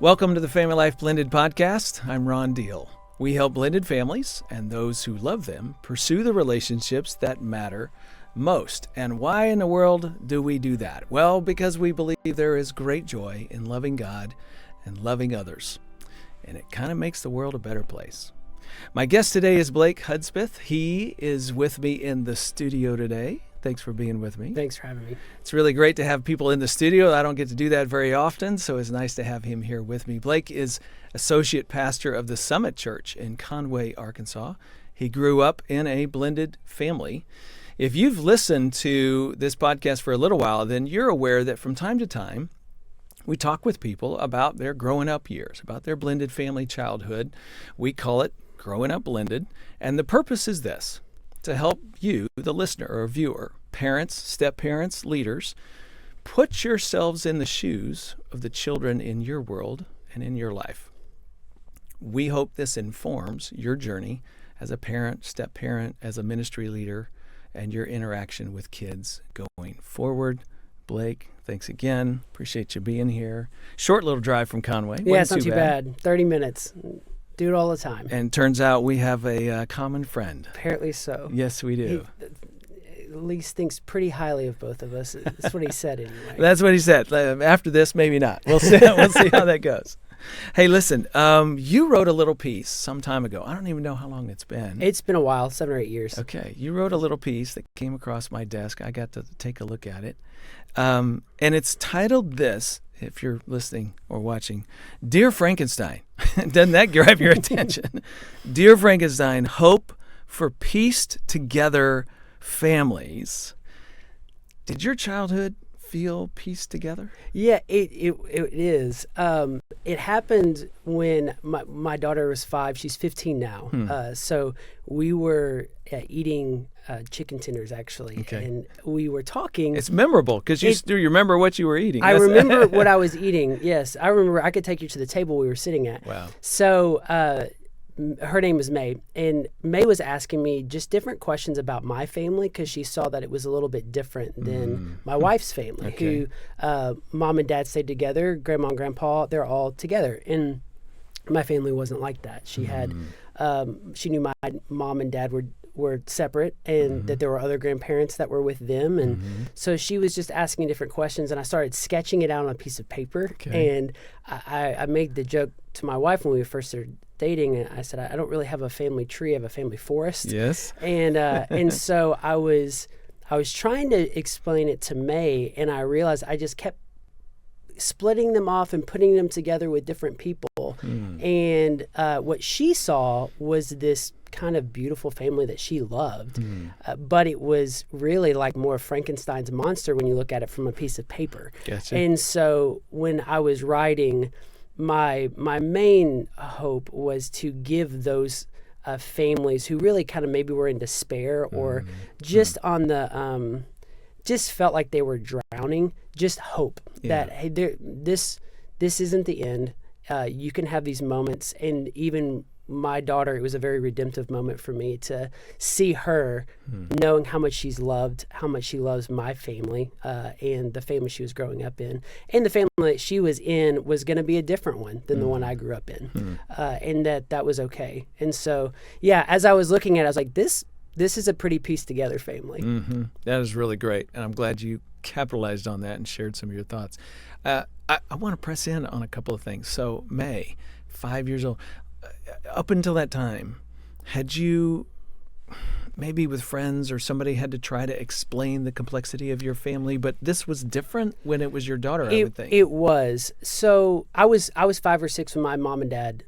Welcome to the Family Life Blended Podcast. I'm Ron Deal. We help blended families and those who love them pursue the relationships that matter most. And why in the world do we do that? Well, because we believe there is great joy in loving God and loving others. And it kind of makes the world a better place. My guest today is Blake Hudspeth. He is with me in the studio today. Thanks for being with me. Thanks for having me. It's really great to have people in the studio. I don't get to do that very often, so it's nice to have him here with me. Blake is associate pastor of the Summit Church in Conway, Arkansas. He grew up in a blended family. If you've listened to this podcast for a little while, then you're aware that from time to time, we talk with people about their growing up years, about their blended family childhood. We call it Growing Up Blended, and the purpose is this: to help you, the listener or viewer, parents, step-parents, leaders, put yourselves in the shoes of the children in your world and in your life. We hope this informs your journey as a parent, step-parent, as a ministry leader, and your interaction with kids going forward. Blake, thanks again. Appreciate you being here. Short little drive from Conway. Yeah, it's not too bad. 30 minutes. Do it all the time. And turns out we have a common friend. Apparently so. Yes, we do. He at least thinks pretty highly of both of us. That's what he said anyway. That's what he said. After this, maybe not. We'll see. We'll see how that goes. Hey, listen, you wrote a little piece some time ago. I don't even know how long it's been. It's been a while, 7 or 8 years. Okay. You wrote a little piece that came across my desk. I got to take a look at it. And it's titled this, if you're listening or watching, Dear Frankenstein. Doesn't that grab your attention? Dear Frankenstein, hope for pieced together families. Did your childhood feel pieced together? Yeah, it is. It happened when my daughter was 5. She's 15 now. So we were eating chicken tenders, actually. Okay. And we were talking. It's memorable because you remember what you were eating. I remember what I was eating. Yes, I remember. I could take you to the table we were sitting at. Wow. So her name was May, and May was asking me just different questions about my family because she saw that it was a little bit different than my wife's family, who mom and dad stayed together, grandma and grandpa, they're all together. And my family wasn't like that. She had, she knew my mom and dad were separate and that there were other grandparents that were with them. And so she was just asking different questions, and I started sketching it out on a piece of paper. And I made the joke to my wife when we first started dating, and I said, I don't really have a family tree, I have a family forest. Yes. And so I was trying to explain it to May, and I realized I just kept splitting them off and putting them together with different people. And what she saw was this kind of beautiful family that she loved, but it was really like more Frankenstein's monster when you look at it from a piece of paper. Gotcha. And so when I was writing, my main hope was to give those families who really kind of maybe were in despair or just on the just felt like they were drowning, just hope that hey, this isn't the end. You can have these moments. And even my daughter, it was a very redemptive moment for me to see her knowing how much she's loved, how much she loves my family and the family she was growing up in. And the family that she was in was going to be a different one than the one I grew up in. And that was okay. And so, yeah, as I was looking at it, I was like, this is a pretty pieced together family. That is really great. And I'm glad you capitalized on that and shared some of your thoughts. I want to press in on a couple of things. So May, 5 years old. Up until that time, had you maybe with friends or somebody had to try to explain the complexity of your family, but this was different when it was your daughter, I would think. It was. So I was 5 or 6 when my mom and dad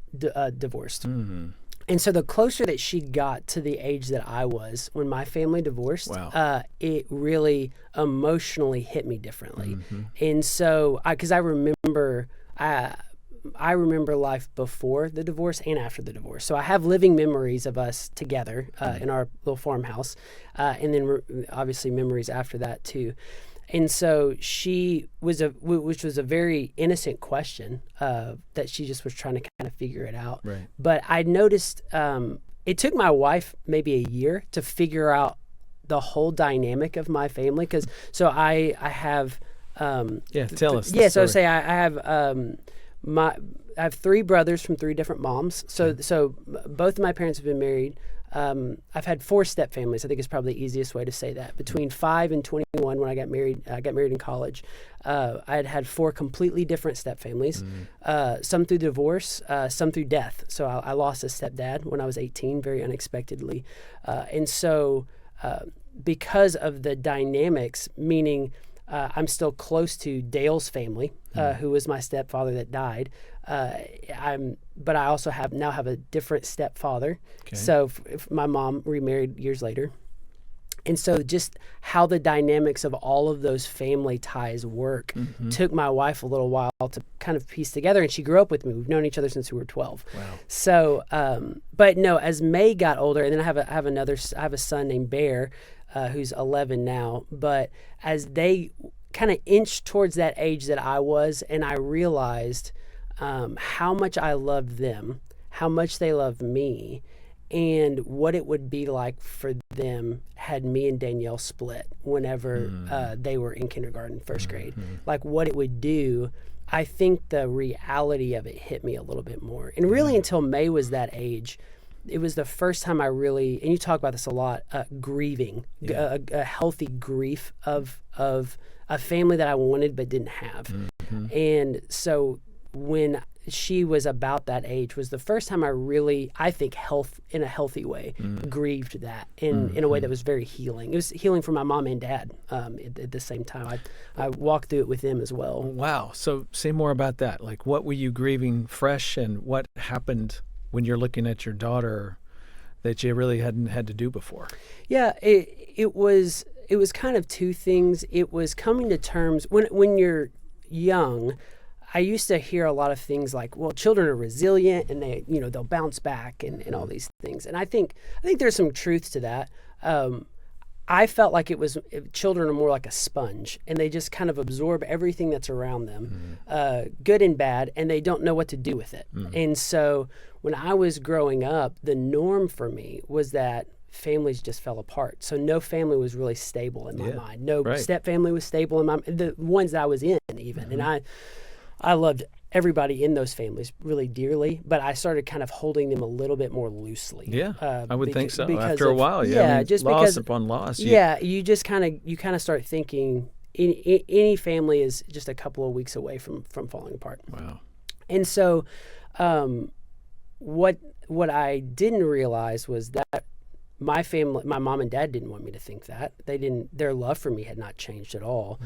divorced. And so the closer that she got to the age that I was when my family divorced, it really emotionally hit me differently. And so, because I remember life before the divorce and after the divorce. So I have living memories of us together in our little farmhouse, and then obviously memories after that too. And so which was a very innocent question that she just was trying to kind of figure it out. Right. But I noticed it took my wife maybe a year to figure out the whole dynamic of my family. Because so I have tell us. Yeah, so say I have I have three brothers from three different moms. So both of my parents have been married. I've had four step families. I think is probably the easiest way to say that. Between 5 and 21, when I got married in college. I had four completely different step families. Some through divorce, some through death. So I lost a stepdad when I was 18, very unexpectedly, and so because of the dynamics, meaning I'm still close to Dale's family, who was my stepfather that died. But I also now have a different stepfather. Okay. So if my mom remarried years later. And so just how the dynamics of all of those family ties work took my wife a little while to kind of piece together. And she grew up with me. We've known each other since we were 12. Wow. So, but no, as May got older, and then I have a son named Bear, who's 11 now. But as they kind of inched towards that age that I was, and I realized how much I loved them, how much they loved me, and what it would be like for them had me and Danielle split whenever they were in kindergarten, first grade. Like what it would do, I think the reality of it hit me a little bit more. And really until May was that age, it was the first time I really, and you talk about this a lot, grieving, a healthy grief of a family that I wanted but didn't have. And so when she was about that age was the first time I really, I think in a healthy way, grieved that in a way that was very healing. It was healing for my mom and dad at the same time. I walked through it with them as well. Wow. So say more about that. Like what were you grieving fresh, and what happened when you're looking at your daughter that you really hadn't had to do before? Yeah, it was kind of two things. It was coming to terms when you're young. I used to hear a lot of things like, well, children are resilient and they'll bounce back and all these things. And I think there's some truth to that. I felt like children are more like a sponge, and they just kind of absorb everything that's around them, good and bad, and they don't know what to do with it. And so when I was growing up, the norm for me was that families just fell apart. So no family was really stable in my mind. No step family was stable in the ones that I was in even. And I loved everybody in those families really dearly, but I started kind of holding them a little bit more loosely. Yeah, I would think so. After a while, just loss because, upon loss. You just kind of start thinking any family is just a couple of weeks away from falling apart. Wow. And so what I didn't realize was that my family, my mom and dad didn't want me to think that. Their love for me had not changed at all.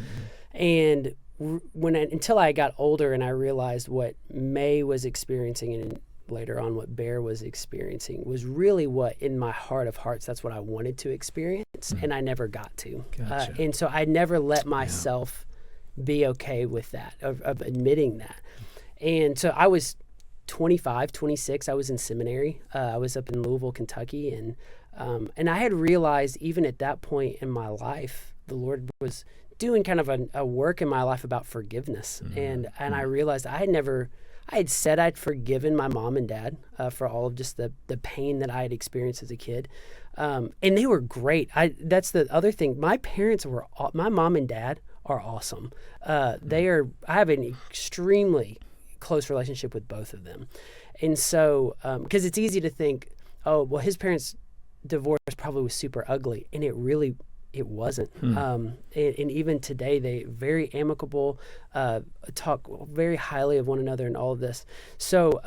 And until I got older and I realized what May was experiencing and later on what Bear was experiencing was really what in my heart of hearts, that's what I wanted to experience, and I never got to. Gotcha. And so I never let myself be okay with that, of admitting that. And so I was 25, 26, I was in seminary. I was up in Louisville, Kentucky, and I had realized even at that point in my life, the Lord was doing kind of a work in my life about forgiveness. And I realized I had said I'd forgiven my mom and dad for all of just the pain that I had experienced as a kid. And they were great. That's the other thing. My mom and dad are awesome. I have an extremely close relationship with both of them. And so, because it's easy to think, oh, well, his parents' divorce probably was super ugly. And it wasn't. And even today, they very amicable, talk very highly of one another and all of this. So,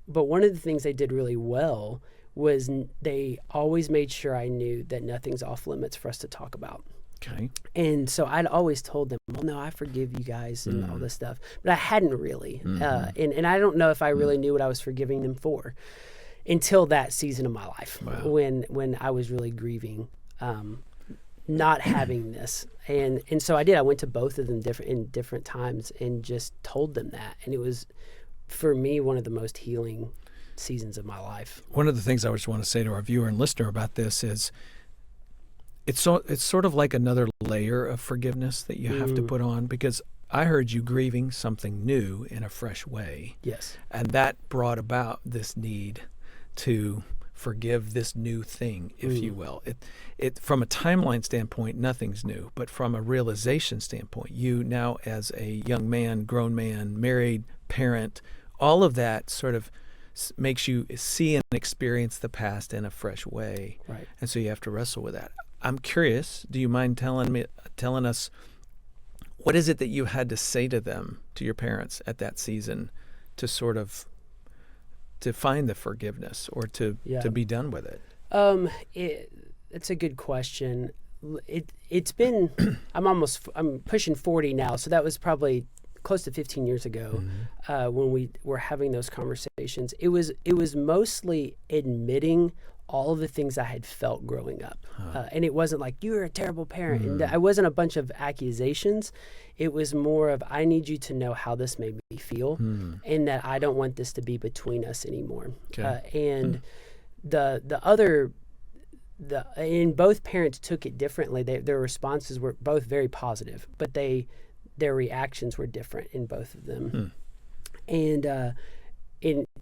but one of the things they did really well was they always made sure I knew that nothing's off limits for us to talk about. Okay. And so I'd always told them, well, no, I forgive you guys and all this stuff. But I hadn't really. And I don't know if I really knew what I was forgiving them for until that season of my life. Wow. when I was really grieving not having this. And so I did. I went to both of them in different times and just told them that. And it was, for me, one of the most healing seasons of my life. One of the things I just want to say to our viewer and listener about this is it's sort of like another layer of forgiveness that you have to put on, because I heard you grieving something new in a fresh way. Yes. And that brought about this need to forgive this new thing, if you will. It from a timeline standpoint, nothing's new, but from a realization standpoint, you now as a young man, grown man, married, parent, all of that sort of makes you see and experience the past in a fresh way. Right. And so you have to wrestle with that. I'm curious, do you mind telling us, what is it that you had to say to them, to your parents at that season, to sort of to find the forgiveness or to be done with it? It's a good question. It's been I'm pushing 40 now, so that was probably close to 15 years ago when we were having those conversations. It was mostly admitting all of the things I had felt growing up. And it wasn't like, you're a terrible parent. And I wasn't a bunch of accusations. It was more of, I need you to know how this made me feel and that I don't want this to be between us anymore. Okay. And both parents took it differently. Their responses were both very positive, but their reactions were different in both of them.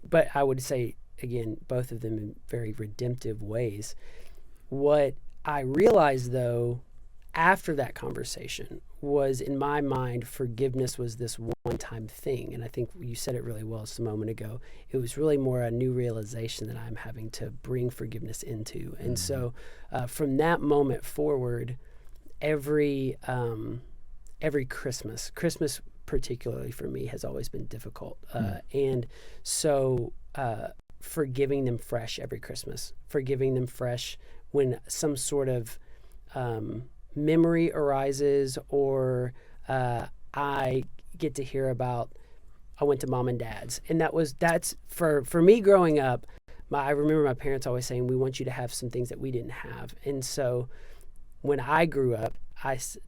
But I would say, again, both of them in very redemptive ways. What I realized, though, after that conversation was, in my mind, forgiveness was this one-time thing. And I think you said it really well just a moment ago. It was really more a new realization that I'm having to bring forgiveness into. And so from that moment forward, every Christmas particularly for me has always been difficult. And so forgiving them fresh every Christmas, forgiving them fresh when some sort of memory arises, or I get to hear about, I went to mom and dad's. And that's for me growing up, I remember my parents always saying, we want you to have some things that we didn't have. And so when I grew up,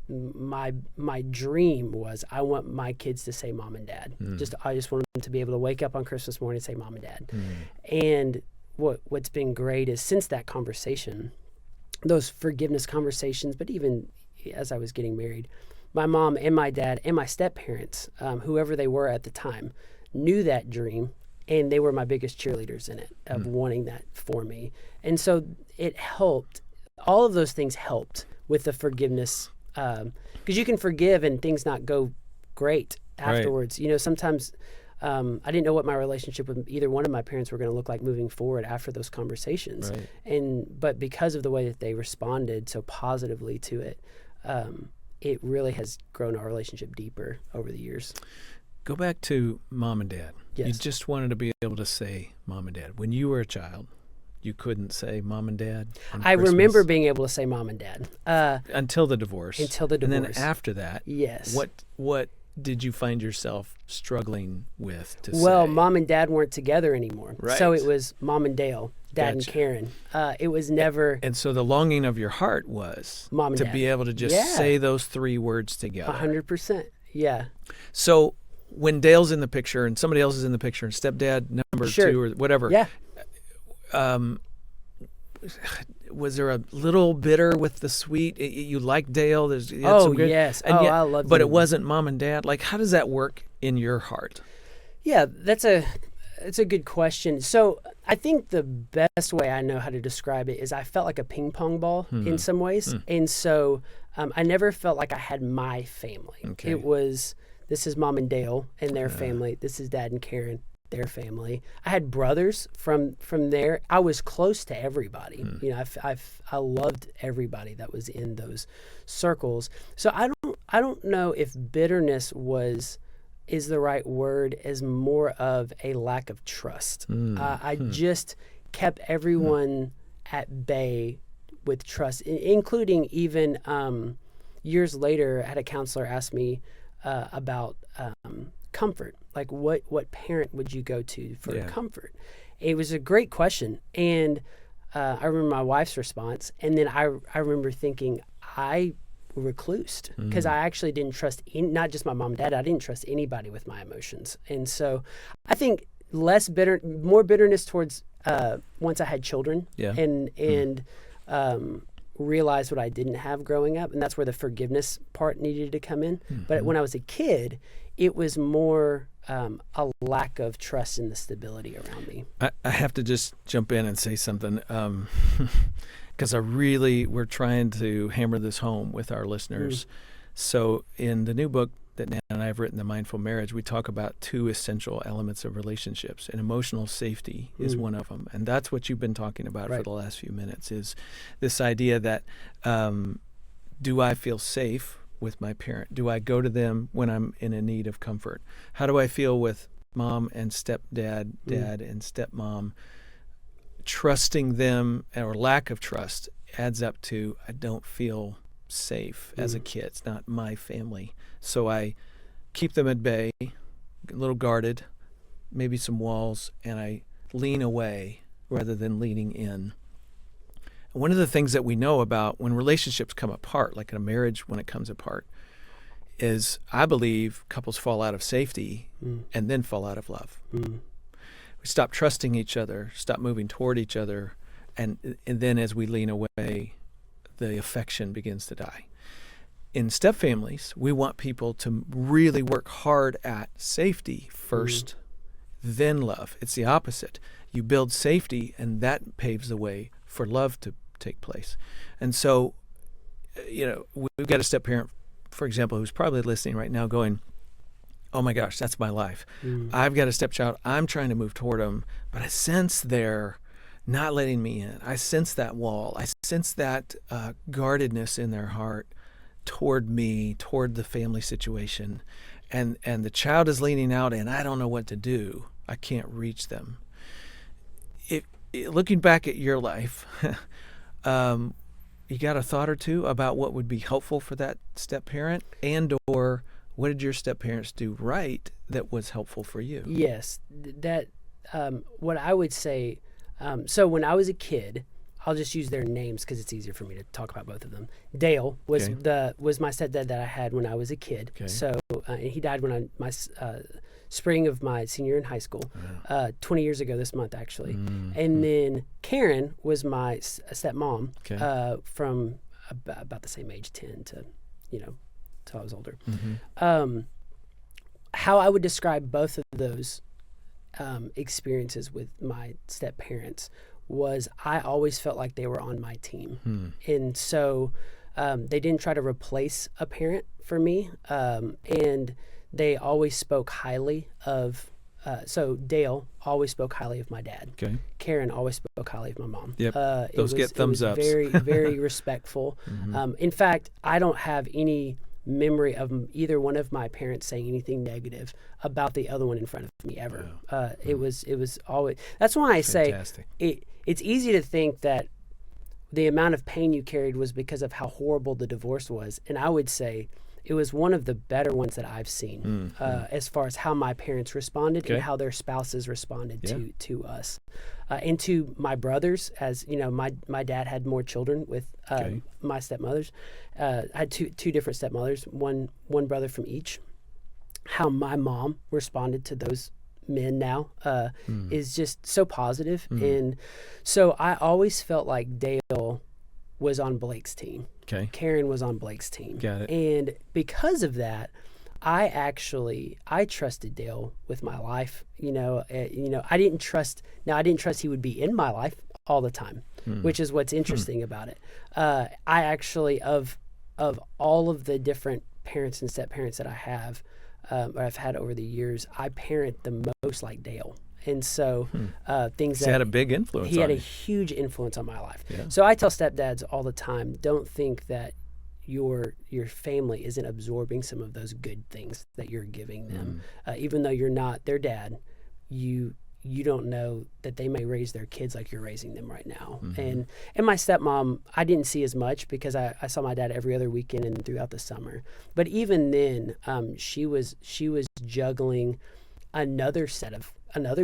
my dream was, I want my kids to say mom and dad. I just want them to be able to wake up on Christmas morning and say mom and dad. And what's been great is, since that conversation, those forgiveness conversations, but even as I was getting married, my mom and my dad and my step-parents, whoever they were at the time, knew that dream, and they were my biggest cheerleaders in it, of wanting that for me. And so it helped. All of those things helped with the forgiveness, because you can forgive and things not go great afterwards. Right. You know, sometimes I didn't know what my relationship with either one of my parents were going to look like moving forward after those conversations. Right. But because of the way that they responded so positively to it, it really has grown our relationship deeper over the years. Go back to mom and dad. Yes. You just wanted to be able to say mom and dad. When you were a child, you couldn't say mom and dad on I Christmas? remember being able to say mom and dad. Until the divorce. Until the divorce. And then after that, yes. What did you find yourself struggling with to say? Well, mom and dad weren't together anymore. Right. So it was mom and Dale, dad and Karen. It was never... And so the longing of your heart was mom and to dad. be able to just say those three words together. 100%. Yeah. So when Dale's in the picture and somebody else is in the picture and stepdad number two or whatever, was there a little bitter with the sweet? You like Dale? Yes. And I love. But it wasn't mom and dad. Like, how does that work in your heart? Yeah, it's a good question. So I think the best way I know how to describe it is, I felt like a ping pong ball in some ways, and so I never felt like I had my family. Okay. It was, this is mom and Dale and their family. This is dad and Karen, their family. I had brothers from there. I was close to everybody. You know, I loved everybody that was in those circles. So I don't know if bitterness is the right word, as more of a lack of trust. I just kept everyone at bay with trust, including even years later, I had a counselor ask me about comfort. Like, what parent would you go to for comfort? It was a great question. And I remember my wife's response. And then I remember thinking, I reclused, because I actually didn't trust, not just my mom and dad, I didn't trust anybody with my emotions. And so I think more bitterness towards once I had children and realized what I didn't have growing up. And that's where the forgiveness part needed to come in. But when I was a kid, it was more a lack of trust in the stability around me. I have to just jump in and say something, because we're trying to hammer this home with our listeners. So in the new book, that Nan and I have written, The Mindful Marriage, we talk about two essential elements of relationships, and emotional safety is one of them. And that's what you've been talking about for the last few minutes, is this idea that do I feel safe with my parent? Do I go to them when I'm in a need of comfort? How do I feel with mom and stepdad, dad and stepmom? Trusting them, or lack of trust, adds up to I don't feel safe as a kid. It's not my family. So I keep them at bay, a little guarded, maybe some walls, and I lean away rather than leaning in. And one of the things that we know about when relationships come apart, like in a marriage when it comes apart, is I believe couples fall out of safety and then fall out of love. We stop trusting each other, stop moving toward each other, and then as we lean away, the affection begins to die. In stepfamilies, we want people to really work hard at safety first, then love. It's the opposite. You build safety, and that paves the way for love to take place. And so, we've got a step-parent, for example, who's probably listening right now going, oh my gosh, that's my life. I've got a stepchild. I'm trying to move toward them, but I sense they're not letting me in. I sense that wall. I sense that guardedness in their heart toward me, toward the family situation. And the child is leaning out, and I don't know what to do. I can't reach them. Looking back at your life, you got a thought or two about what would be helpful for that step-parent, and or what did your step-parents do right that was helpful for you? Yes, that what I would say, so when I was a kid, I'll just use their names because it's easier for me to talk about both of them. Dale was my stepdad that I had when I was a kid. Okay. So he died when my spring of my senior in high school, 20 years ago this month actually. And then Karen was my stepmom from about the same age, 10 to till I was older. How I would describe both of those experiences with my step-parents was I always felt like they were on my team. And so they didn't try to replace a parent for me. And they always spoke highly of, so Dale always spoke highly of my dad. Okay. Karen always spoke highly of my mom. Yep. Those get thumbs ups. Very, very respectful. In fact, I don't have any memory of either one of my parents saying anything negative about the other one in front of me ever. It was always, that's why I Fantastic. Say it's easy to think that the amount of pain you carried was because of how horrible the divorce was. And I would say it was one of the better ones that I've seen as far as how my parents responded and how their spouses responded to us. And to my brothers, as you know, my dad had more children with my stepmothers. I had two different stepmothers, one brother from each. How my mom responded to those men now is just so positive. And so I always felt like Dale was on Blake's team. Okay. Karen was on Blake's team. Got it. And because of that, I trusted Dale with my life. I didn't trust he would be in my life all the time, which is what's interesting about it. I actually, of all of the different parents and step-parents that I have, or I've had over the years, I parent the most like Dale. And so things that... He had a big influence on you. He had a huge influence on my life. Yeah. So I tell stepdads all the time, don't think that your family isn't absorbing some of those good things that you're giving them. Even though you're not their dad, you don't know that they may raise their kids like you're raising them right now. And my stepmom, I didn't see as much because I saw my dad every other weekend and throughout the summer. But even then, she was juggling another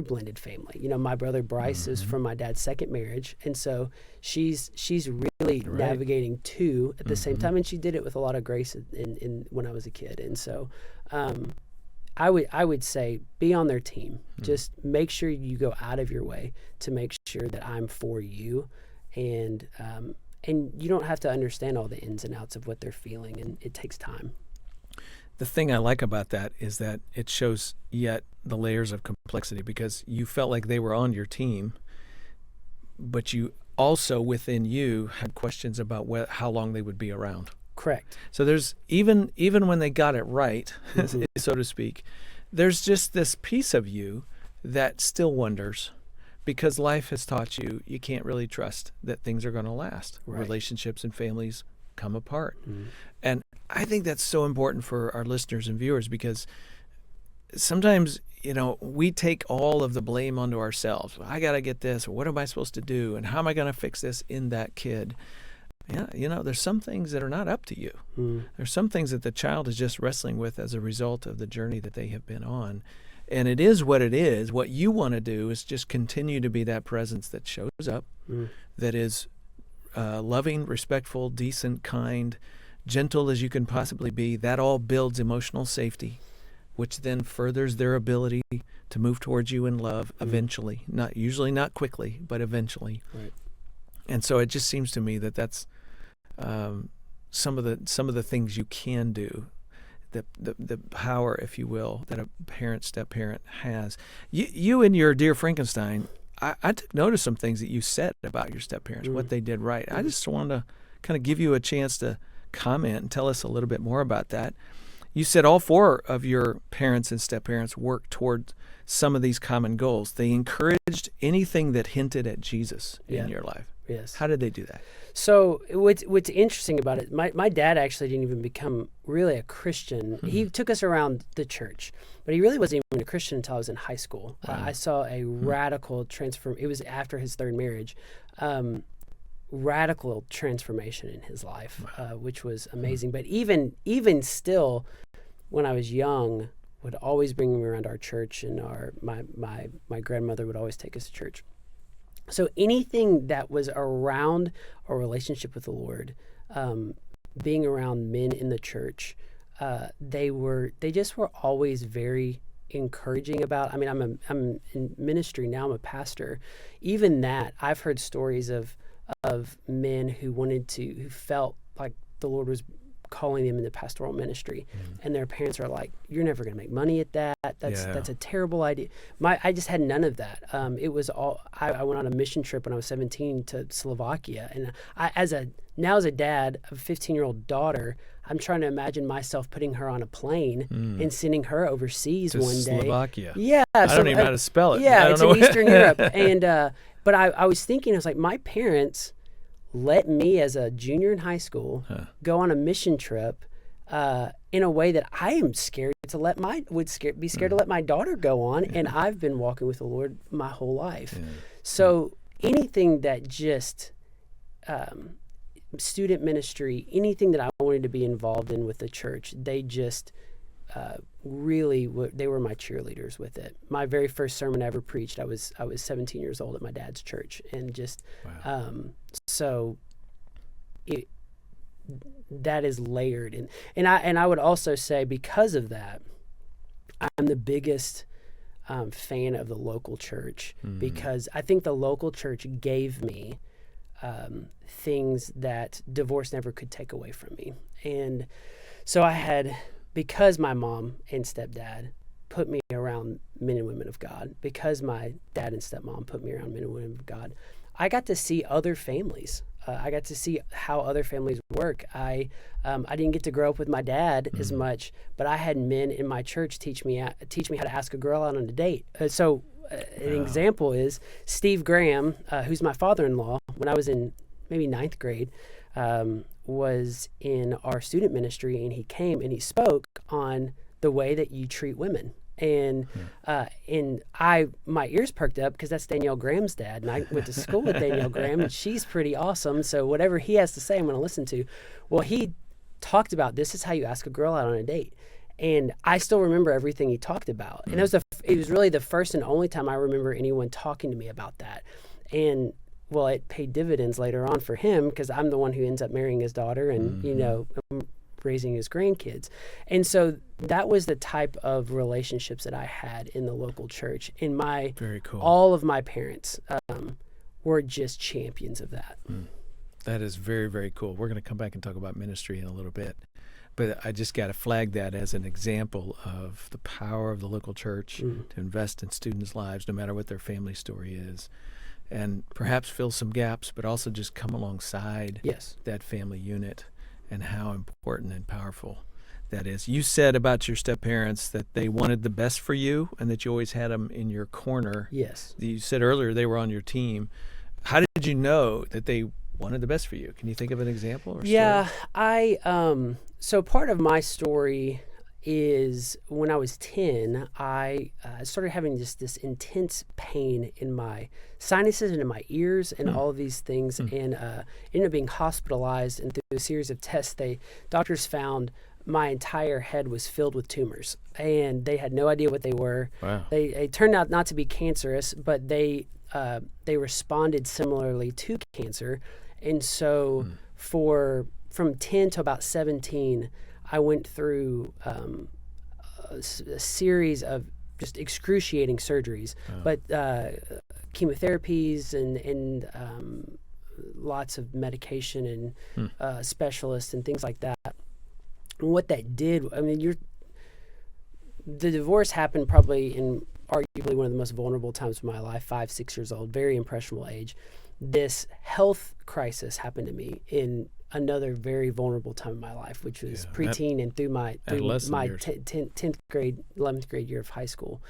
blended family. My brother Bryce is from my dad's second marriage, and so she's really navigating two at the same time, and she did it with a lot of grace in when I was a kid. And so I would say be on their team. Just make sure you go out of your way to make sure that I'm for you, and you don't have to understand all the ins and outs of what they're feeling, and it takes time. The thing I like about that is that it shows yet the layers of complexity, because you felt like they were on your team, but you also within you had questions about how long they would be around. Correct. So there's even when they got it right, Mm-hmm. so to speak, there's just this piece of you that still wonders, because life has taught you can't really trust that things are going to last. Right. Relationships and families come apart. Mm-hmm. And I think that's so important for our listeners and viewers, because sometimes, we take all of the blame onto ourselves. I got to get this. What am I supposed to do? And how am I going to fix this in that kid? Yeah, there's some things that are not up to you. Mm. There's some things that the child is just wrestling with as a result of the journey that they have been on. And it is what it is. What you want to do is just continue to be that presence that shows up, that is loving, respectful, decent, kind, gentle as you can possibly be. That all builds emotional safety, which then furthers their ability to move towards you in love eventually. Usually not quickly, but eventually. Right. And so it just seems to me that that's some of the things you can do, the power, if you will, that a parent, step-parent has. You and your dear Frankenstein, I took notice some things that you said about your step-parents, what they did right. I just wanted to kind of give you a chance to comment and tell us a little bit more about that. You said all four of your parents and step-parents worked toward some of these common goals. They encouraged anything that hinted at Jesus in your life. Yes. How did they do that? So what's interesting about it, my dad actually didn't even become really a Christian. He took us around the church, but he really wasn't even a Christian until I was in high school. I saw a radical transform. It was after his third marriage. Radical transformation in his life, which was amazing. But even still, when I was young, would always bring me around our church, and my grandmother would always take us to church. So anything that was around a relationship with the Lord, being around men in the church, they just were always very encouraging about. I mean, I'm in ministry now. I'm a pastor. Even that, I've heard stories of men who felt like the Lord was calling them into pastoral ministry, and their parents are like, "You're never going to make money at that. That's a terrible idea." I just had none of that. It was all. I went on a mission trip when I was 17 to Slovakia, and as a dad of a 15-year-old daughter, I'm trying to imagine myself putting her on a plane and sending her overseas to one day. Slovakia. Yeah, I don't even know how to spell it. Yeah, it's in Eastern Europe, and but I was thinking, I was like, my parents let me, as a junior in high school, go on a mission trip in a way that I am scared to be scared to let my daughter go on, and I've been walking with the Lord my whole life. So anything that just student ministry, anything that I wanted to be involved in with the church, they just they were my cheerleaders with it. My very first sermon I ever preached, I was 17 years old at my dad's church, and just so that is layered, and I would also say, because of that, I'm the biggest fan of the local church, because I think the local church gave me things that divorce never could take away from me. And so because my mom and stepdad put me around men and women of God, because my dad and stepmom put me around men and women of God, I got to see other families. I got to see how other families work. I didn't get to grow up with my dad as much, but I had men in my church teach me how to ask a girl out on a date. An example is Steve Graham, who's my father-in-law. When I was in maybe 9th grade, was in our student ministry, and he came and he spoke on the way that you treat women. And my ears perked up, because that's Danielle Graham's dad, and I went to school with Danielle Graham, and she's pretty awesome. So whatever he has to say, I'm going to listen to. Well, he talked about, this is how you ask a girl out on a date, and I still remember everything he talked about. And it was really the first and only time I remember anyone talking to me about that. And well, it paid dividends later on for him, because I'm the one who ends up marrying his daughter, and raising his grandkids. And so that was the type of relationships that I had in the local church. And very cool. All of my parents were just champions of that. That is very, very cool. We're going to come back and talk about ministry in a little bit. But I just got to flag that as an example of the power of the local church to invest in students' lives, no matter what their family story is, and perhaps fill some gaps, but also just come alongside that family unit and how important and powerful that is. You said about your step-parents that they wanted the best for you and that you always had them in your corner. Yes. You said earlier they were on your team. How did you know that they wanted the best for you? Can you think of an example or Yeah, story? so part of my story is when I was 10, I started having just this intense pain in my sinuses and in my ears and all of these things, and ended up being hospitalized. And through a series of tests, doctors found my entire head was filled with tumors, and they had no idea what they were. Wow. They turned out not to be cancerous, but they responded similarly to cancer. And so from 10 to about 17, I went through a series of just excruciating surgeries, but chemotherapies and lots of medication and specialists and things like that. And what that did, I mean, the divorce happened probably in arguably one of the most vulnerable times of my life, 5, 6 years old, very impressionable age. This health crisis happened to me in another very vulnerable time in my life, which was preteen and through my 10th grade, 11th grade year of high school.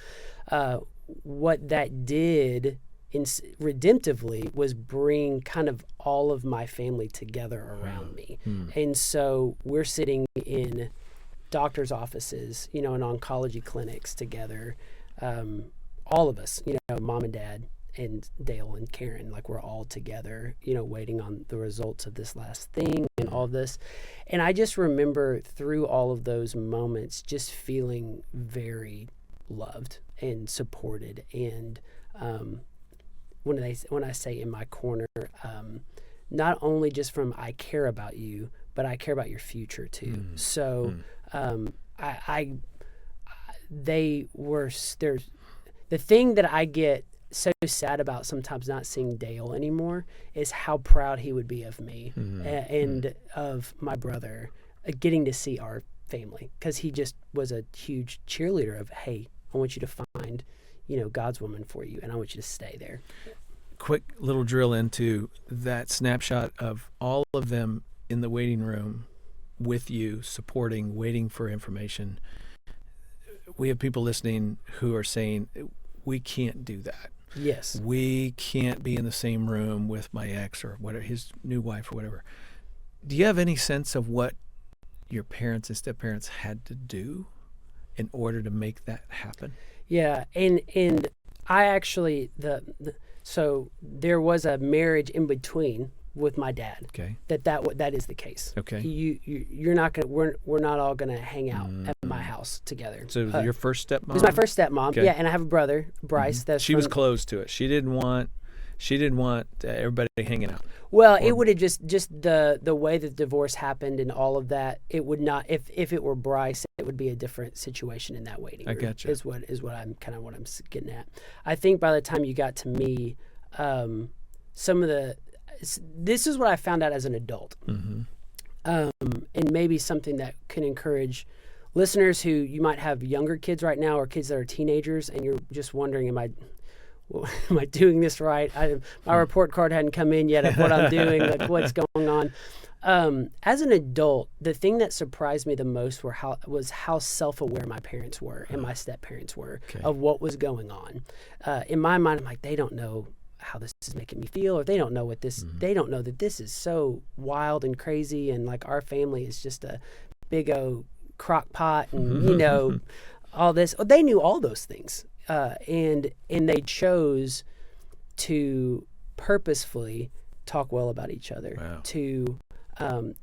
What that did redemptively was bring kind of all of my family together around me. And so we're sitting in doctor's offices, in oncology clinics together, all of us, mom and dad and Dale and Karen, like we're all together, waiting on the results of this last thing and all of this. And I just remember through all of those moments just feeling very loved and supported. And when I say in my corner, not only just from I care about you, but I care about your future too. So they were the thing that I get so sad about sometimes not seeing Dale anymore is how proud he would be of me and of my brother, getting to see our family, because he just was a huge cheerleader of, hey, I want you to find God's woman for you, and I want you to stay there. Quick little drill into that snapshot of all of them in the waiting room with you, supporting, waiting for information. We have people listening who are saying, we can't do that. Yes. We can't be in the same room with my ex or whatever, his new wife or whatever. Do you have any sense of what your parents and step-parents had to do in order to make that happen? Yeah, and I actually so there was a marriage in between with my dad. Okay. That is the case. Okay. You're not gonna we're not all gonna hang out at my house together. So it was your first stepmom? It was my first stepmom. Okay. Yeah, and I have a brother, Bryce. She was closed to it. She didn't want everybody hanging out. Well, it would have just the way that the divorce happened and all of that. It would not, if it were Bryce, it would be a different situation in that waiting room. I gotcha. Is what I'm getting at. I think by the time you got to me, this is what I found out as an adult, and maybe something that can encourage listeners who you might have younger kids right now or kids that are teenagers, and you're just wondering, am I doing this right? My report card hadn't come in yet of what I'm doing, like what's going on. As an adult, the thing that surprised me the most was how self-aware my parents were and my step-parents were of what was going on. In my mind, I'm like, they don't know how this is making me feel, or they don't know what this, they don't know that this is so wild and crazy, and like our family is just a big old crock pot, and all this. They knew all those things. And they chose to purposefully talk well about each other, wow.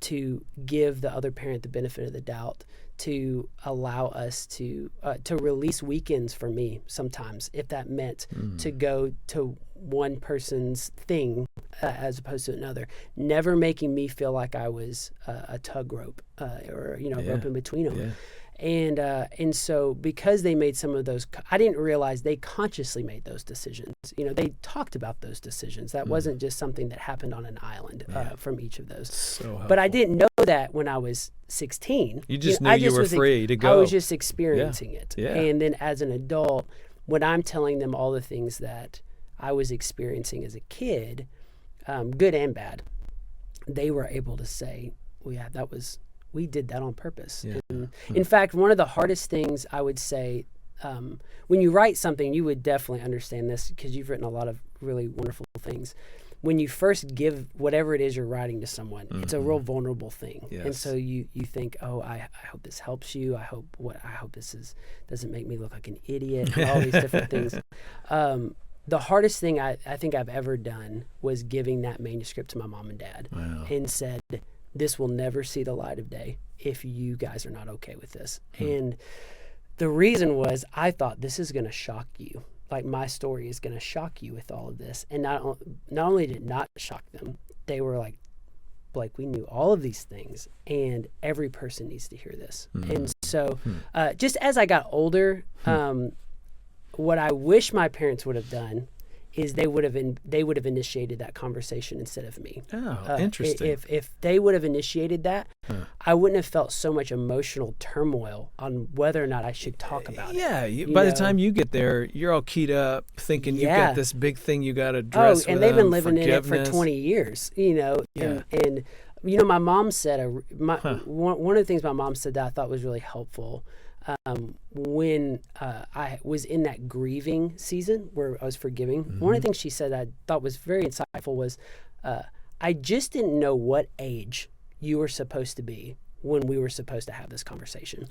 to give the other parent the benefit of the doubt, to allow us to release weekends for me sometimes, if that meant to go to one person's thing as opposed to another, never making me feel like I was a tug rope or rope in between them. Yeah. And so because they made some of those, I didn't realize they consciously made those decisions. They talked about those decisions. That wasn't just something that happened on an island from each of those. So but I didn't know that when I was 16. You just knew you were free to go. I was just experiencing it. Yeah. And then as an adult, when I'm telling them all the things that I was experiencing as a kid, good and bad, they were able to say, well, yeah, we did that on purpose. Yeah. And in fact, one of the hardest things I would say, when you write something, you would definitely understand this because you've written a lot of really wonderful things. When you first give whatever it is you're writing to someone, it's a real vulnerable thing. Yes. And so you think, oh, I hope this helps you. I hope doesn't make me look like an idiot, and all these different things. The hardest thing I think I've ever done was giving that manuscript to my mom and dad and said, this will never see the light of day if you guys are not okay with this. And the reason was I thought this is going to shock you. Like my story is going to shock you with all of this. And not only did it not shock them, they were like, Blake, we knew all of these things and every person needs to hear this. And so just as I got older, what I wish my parents would have done is they would have initiated that conversation instead of me. Oh, interesting. If they would have initiated that, I wouldn't have felt so much emotional turmoil on whether or not I should talk about it. Yeah, by the time you get there, you're all keyed up, thinking you've got this big thing you got to address. Oh, and they've been living in it for 20 years, and my mom said one of the things my mom said that I thought was really helpful. When I was in that grieving season where I was forgiving, one of the things she said I thought was very insightful was, I just didn't know what age you were supposed to be when we were supposed to have this conversation.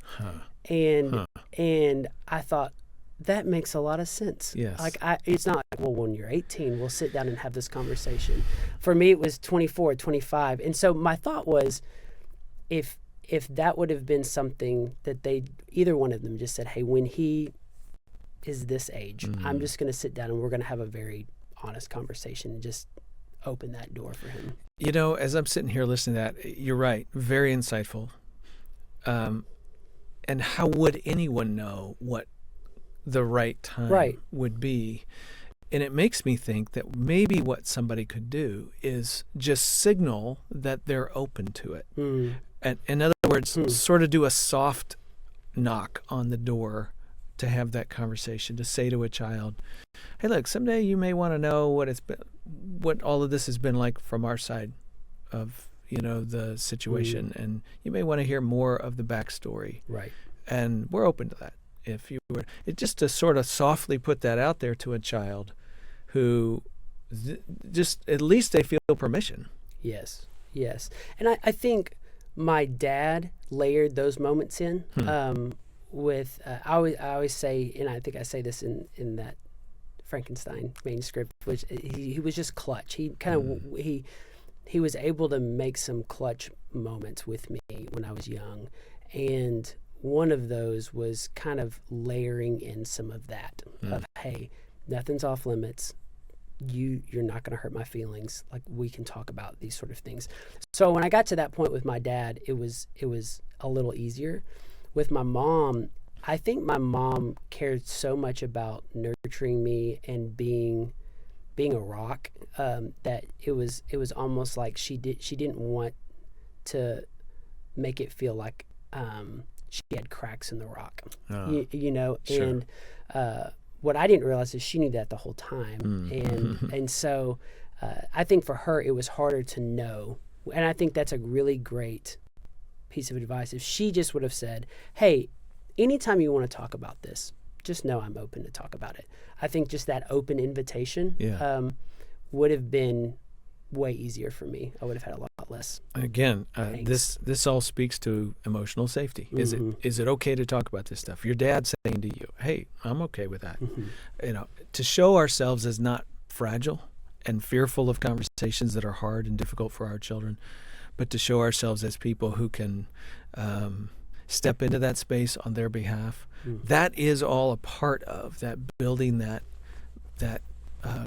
And I thought, that makes a lot of sense. Yes. Like it's not like, well, when you're 18, we'll sit down and have this conversation. For me, it was 24, 25. And so my thought was, if that would have been something that either one of them just said, hey, when he is this age, I'm just going to sit down and we're going to have a very honest conversation and just open that door for him. As I'm sitting here listening to that, you're right. Very insightful. And how would anyone know what the right time would be? And it makes me think that maybe what somebody could do is just signal that they're open to it. And in other words, sort of do a soft knock on the door to have that conversation, to say to a child, hey, look, someday you may want to know what all of this has been like from our side of, the situation. And you may want to hear more of the backstory. Right. And we're open to that. If you were, just to sort of softly put that out there to a child who just, at least they feel permission. Yes. And I think my dad layered those moments in with I always say, and I think I say this in that Frankenstein manuscript, which he was just clutch. He kind of he was able to make some clutch moments with me when I was young, and one of those was kind of layering in some of that of, hey, nothing's off limits. You're not going to hurt my feelings. Like, we can talk about these sort of things. So when I got to that point with my dad, it was a little easier. With my mom, I think my mom cared so much about nurturing me and being a rock that it was almost like she didn't want to make it feel like she had cracks in the rock, Sure. And what I didn't realize is she knew that the whole time. And so I think for her, it was harder to know. And I think that's a really great piece of advice. If she just would have said, hey, anytime you want to talk about this, just know I'm open to talk about it. I think just that open invitation would have been way easier for me. I would have had a lot less. Again, this all speaks to emotional safety. Is it okay to talk about this stuff? Your dad saying to you, hey, I'm okay with that. To show ourselves as not fragile and fearful of conversations that are hard and difficult for our children, but to show ourselves as people who can step into that space on their behalf. That is all a part of that, building that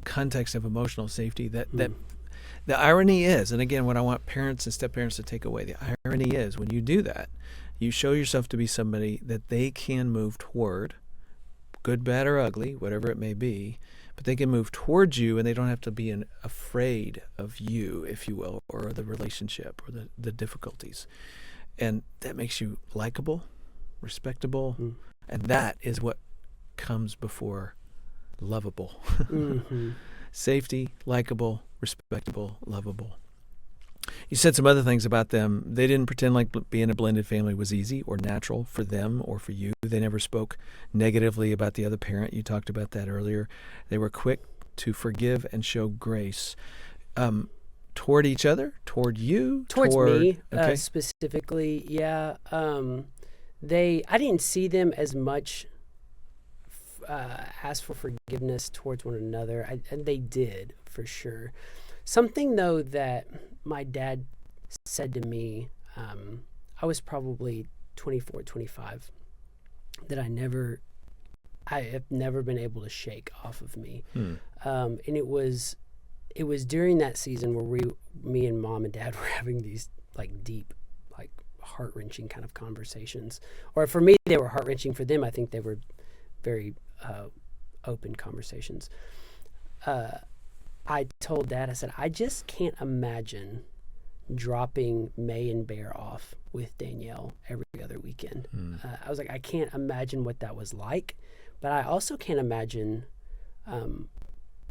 context of emotional safety. That the irony is, and again, what I want parents and step-parents to take away, the irony is, when you do that, you show yourself to be somebody that they can move toward, good, bad, or ugly, whatever it may be, but they can move towards you, and they don't have to be afraid of you, if you will, or the relationship, or the difficulties. And that makes you likable, respectable, and that is what comes before lovable. Safety, likable, respectable, lovable. You said some other things about them. They didn't pretend like being a blended family was easy or natural for them or for you. They never spoke negatively about the other parent. You talked about that earlier. They were quick to forgive and show grace. Toward each other, toward you, towards me, okay. specifically. Yeah. I didn't see them as much ask for forgiveness towards one another. And they did, for sure. Something, though, that my dad said to me, I was probably 24, 25, that I have never been able to shake off of me. And it was during that season where me and mom and dad were having these like deep, like heart-wrenching kind of conversations. Or for me, they were heart-wrenching. For them, I think they were very open conversations. I told Dad, I said, I just can't imagine dropping May and Bear off with Danielle every other weekend. I was like, I can't imagine what that was like, but I also can't imagine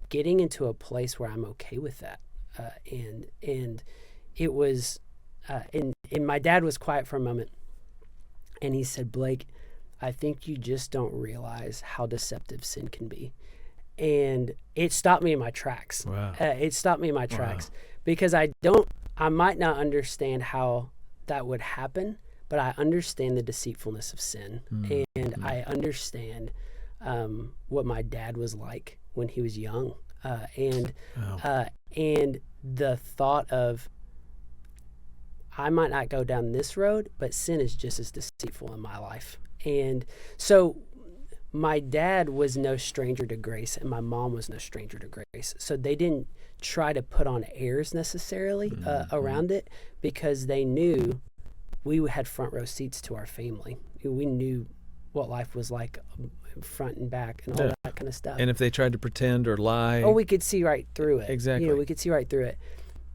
getting into a place where I'm okay with that. And it was, and my dad was quiet for a moment, and he said, Blake, I think you just don't realize how deceptive sin can be. And it stopped me in my tracks. Wow. It stopped me in my tracks because I might not understand how that would happen, but I understand the deceitfulness of sin. And I understand what my dad was like when he was young. And the thought of, I might not go down this road, but sin is just as deceitful in my life. And so my dad was no stranger to grace, and my mom was no stranger to grace. So they didn't try to put on airs necessarily around it, because they knew we had front row seats to our family. We knew what life was like front and back and all that kind of stuff. And if they tried to pretend or lie... Oh, we could see right through it. Exactly. We could see right through it.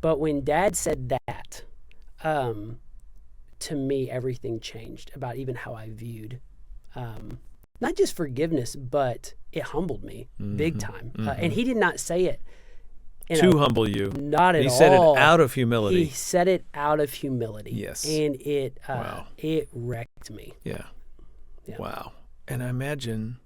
But when Dad said that, to me, everything changed about even how I viewed not just forgiveness, but it humbled me big time. And he did not say it to humble you. Not at all. He said it out of humility. He said it out of humility. Yes. And it wrecked me. Yeah. Wow. And I imagine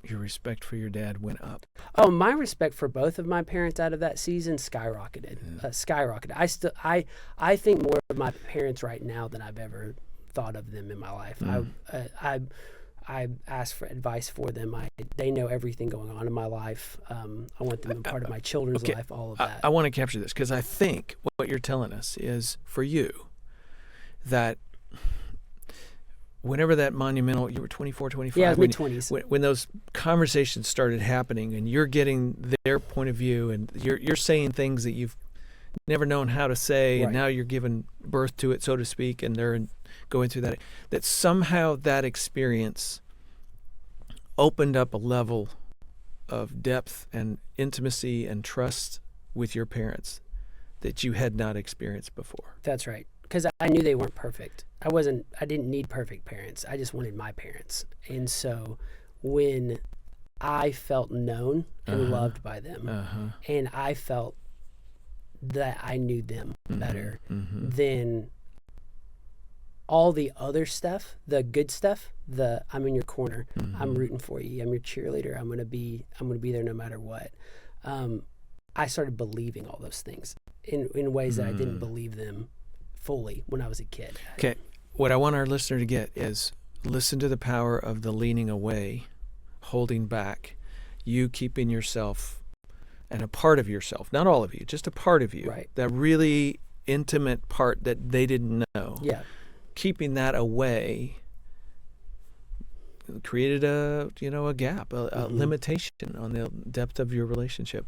your respect for your dad went up. Oh, my respect for both of my parents out of that season skyrocketed. Skyrocketed. I think more of my parents right now than I've ever thought of them in my life. I ask for advice for them. They know everything going on in my life. I want them a part of my children's life, all of that. I want to capture this because I think what you're telling us is for you that whenever that monumental, you were 24, 25. Yeah, mid-20s. When those conversations started happening and you're getting their point of view and you're saying things that you've never known how to say, and now you're giving birth to it, so to speak, and they're going through that somehow that experience opened up a level of depth and intimacy and trust with your parents that you had not experienced before. That's right. Because I knew they weren't perfect. I didn't need perfect parents. I just wanted my parents. And so when I felt known and loved by them, and I felt that I knew them better, then all the other stuff, the good stuff, I'm in your corner, I'm rooting for you, I'm your cheerleader, I'm gonna be there no matter what. I started believing all those things in ways that I didn't believe them fully when I was a kid. Okay, what I want our listener to get is listen to the power of the leaning away, holding back, you keeping yourself and a part of yourself, not all of you, just a part of you, that really intimate part that they didn't know. Yeah. Keeping that away created a gap, a limitation on the depth of your relationship.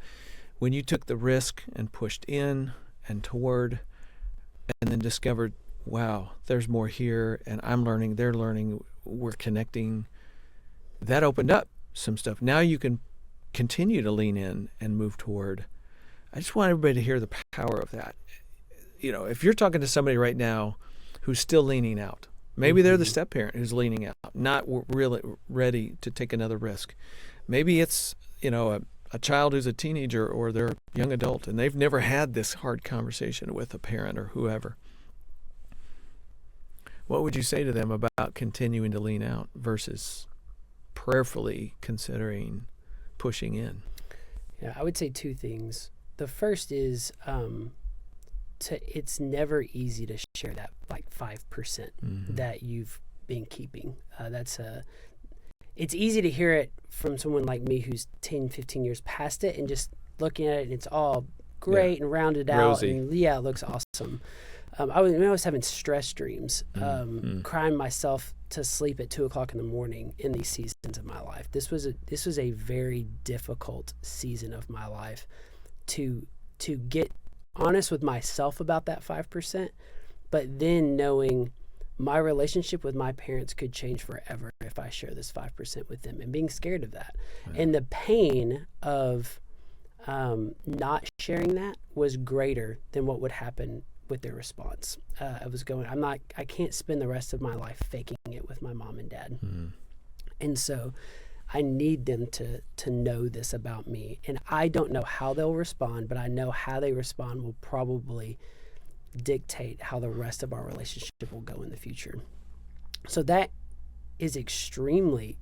When you took the risk and pushed in and toward, and then discovered, wow, there's more here, and I'm learning, they're learning, we're connecting, that opened up some stuff. Now you can continue to lean in and move toward. I just want everybody to hear the power of that. If you're talking to somebody right now who's still leaning out, maybe they're the step-parent who's leaning out, not really ready to take another risk. Maybe it's, a child who's a teenager or they're a young adult and they've never had this hard conversation with a parent or whoever, what would you say to them about continuing to lean out versus prayerfully considering pushing in? Yeah, I would say two things. The first is it's never easy to share that like 5% that you've been keeping. It's easy to hear it from someone like me who's 10, 15 years past it and just looking at it and it's all great and rounded out. Rosy. And it looks awesome. I was having stress dreams, crying myself to sleep at 2:00 in the morning in these seasons of my life. This was a very difficult season of my life to get honest with myself about that 5%, but then knowing my relationship with my parents could change forever if I share this 5% with them, and being scared of that. Right. And the pain of not sharing that was greater than what would happen with their response. I can't spend the rest of my life faking it with my mom and dad. And so I need them to know this about me. And I don't know how they'll respond, but I know how they respond will probably dictate how the rest of our relationship will go in the future. So that is extremely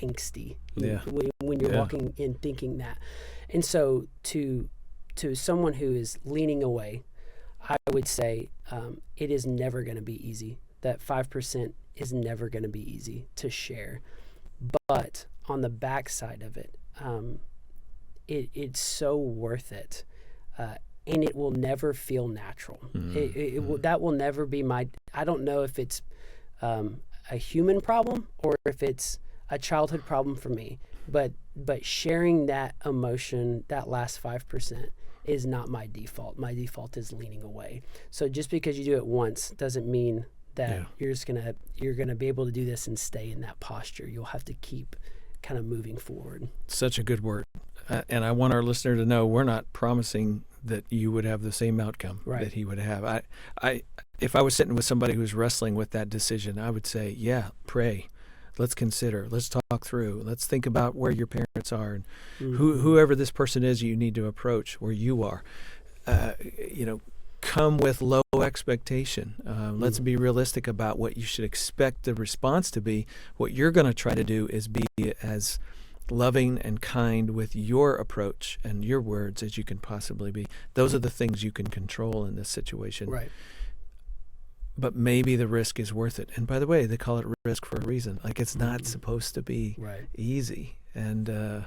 angsty when you're walking in thinking that. And so to someone who is leaning away, I would say it is never going to be easy. That 5% is never going to be easy to share. But on the backside of it, it's so worth it. And it will never feel natural. That will never be I don't know if it's a human problem or if it's a childhood problem for me, but sharing that emotion, that last 5%, is not my default. My default is leaning away. So just because you do it once doesn't mean that you're gonna be able to do this and stay in that posture. You'll have to keep kind of moving forward. Such a good word. And I want our listener to know we're not promising that you would have the same outcome that he would have. If I was sitting with somebody who's wrestling with that decision, I would say, pray. Let's consider. Let's talk through. Let's think about where your parents are and whoever this person is you need to approach where you are. Come with low expectation. Let's be realistic about what you should expect the response to be. What you're going to try to do is be as loving and kind with your approach and your words as you can possibly be. Those are the things you can control in this situation. Right. But maybe the risk is worth it. And by the way, they call it risk for a reason. Like it's not supposed to be easy. And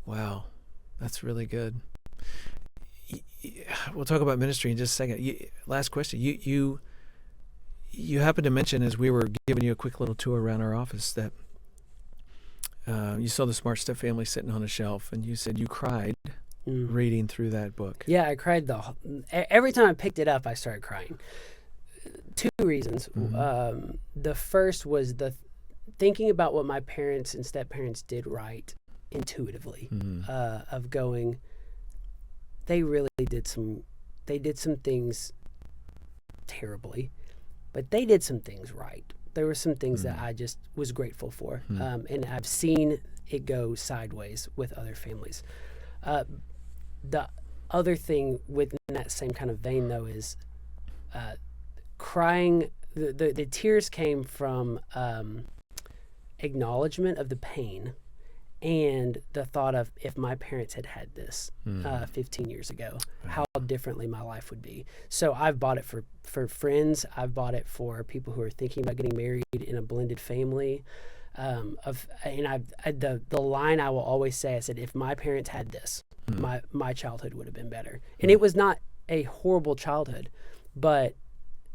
wow, that's really good. We'll talk about ministry in just a second. Last question. You happened to mention as we were giving you a quick little tour around our office that you saw the Smart Step Family sitting on a shelf, and you said you cried reading through that book. Yeah, I cried every time I picked it up, I started crying. Two reasons. The first was thinking about what my parents and step-parents did right intuitively, of going, they really did some things terribly, but they did some things right. There were some things that I just was grateful for. And I've seen it go sideways with other families. The other thing within that same kind of vein, though, is crying. The tears came from acknowledgement of the pain and the thought of, if my parents had this 15 years ago, how differently my life would be. So I've bought it for friends. I've bought it for people who are thinking about getting married in a blended family. The line I will always say, I said, if my parents had this, my childhood would have been better. And it was not a horrible childhood, but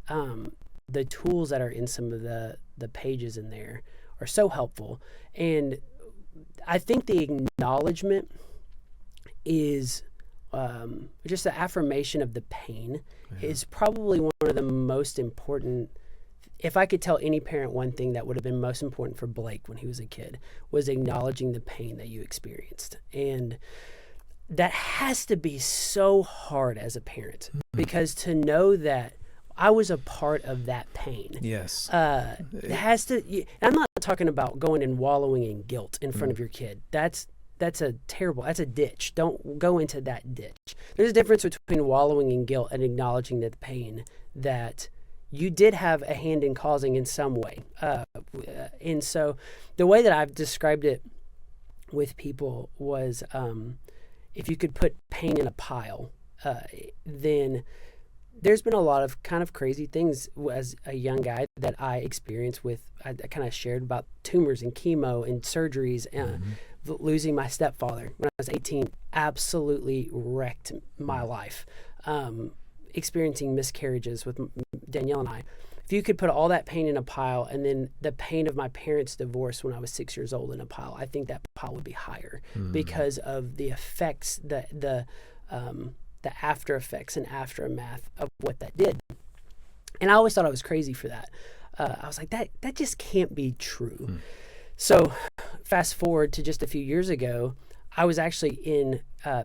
the tools that are in some of the pages in there are so helpful. And I think the acknowledgement is just the affirmation of the pain is probably one of the most important. If I could tell any parent one thing that would have been most important for Blake when he was a kid, was acknowledging the pain that you experienced. And that has to be so hard as a parent, because to know that I was a part of that pain. Yes. It has to. I'm not talking about going and wallowing in guilt in front of your kid. That's that's a ditch. Don't go into that ditch. There's a difference between wallowing in guilt and acknowledging the pain that you did have a hand in causing in some way. And so the way that I've described it with people was, if you could put pain in a pile, then there's been a lot of kind of crazy things as a young guy that I experienced with, I kind of shared about tumors and chemo and surgeries and losing my stepfather when I was 18 absolutely wrecked my life. Experiencing miscarriages with Danielle and I. If you could put all that pain in a pile and then the pain of my parents' divorce when I was 6 years old in a pile, I think that pile would be higher because of the effects, the after effects and aftermath of what that did. And I always thought I was crazy for that. I was like, that just can't be true. So fast forward to just a few years ago, I was actually in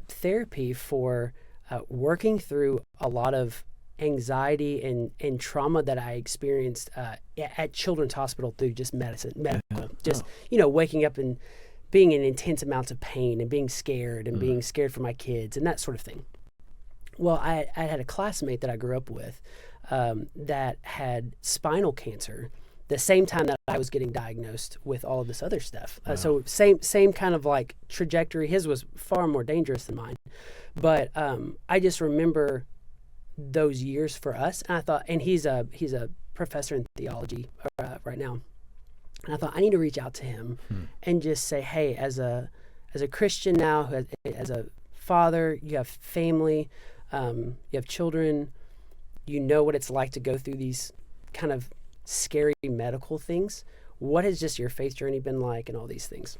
therapy for working through a lot of anxiety and trauma that I experienced at Children's Hospital through just medical, waking up and being in intense amounts of pain and being scared and being scared for my kids and that sort of thing. Well, I had a classmate that I grew up with that had spinal cancer the same time that I was getting diagnosed with all of this other stuff. So same kind of like trajectory. His was far more dangerous than mine. But I just remember those years for us. And I thought, and he's a professor in theology right now. And I thought, I need to reach out to him and just say, hey, as a Christian now, as a father, you have family, you have children, you know what it's like to go through these kind of scary medical things. What has just your faith journey been like and all these things?